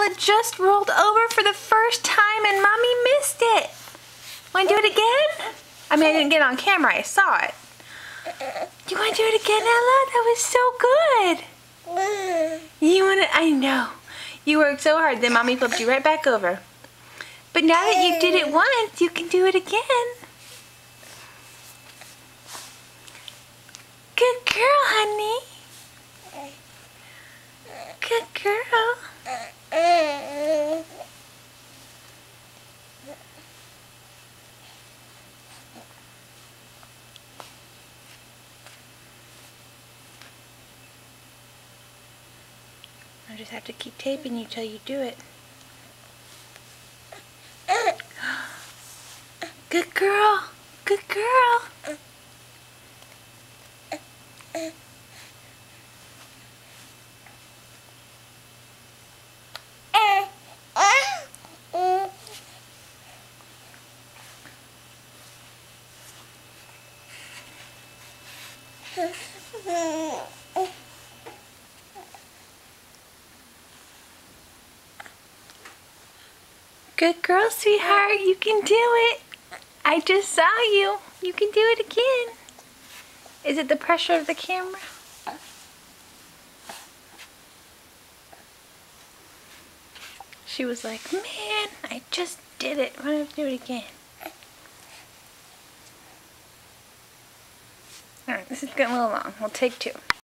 Ella just rolled over for the first time and Mommy missed it. Want to do it again? I mean, I didn't get it on camera. I saw it. You want to do it again, Ella? That was so good. You want to? I know. You worked so hard. Then Mommy flipped you right back over. But now that you did it once, you can do it again. Good girl, honey. Good girl. I just have to keep taping you till you do it. Good girl. Good girl. Good girl, sweetheart. You can do it. I just saw you. You can do it again. Is it the pressure of the camera? She was like, man, I just did it. Why don't I do it again? Alright, this is getting a little long. We'll take two.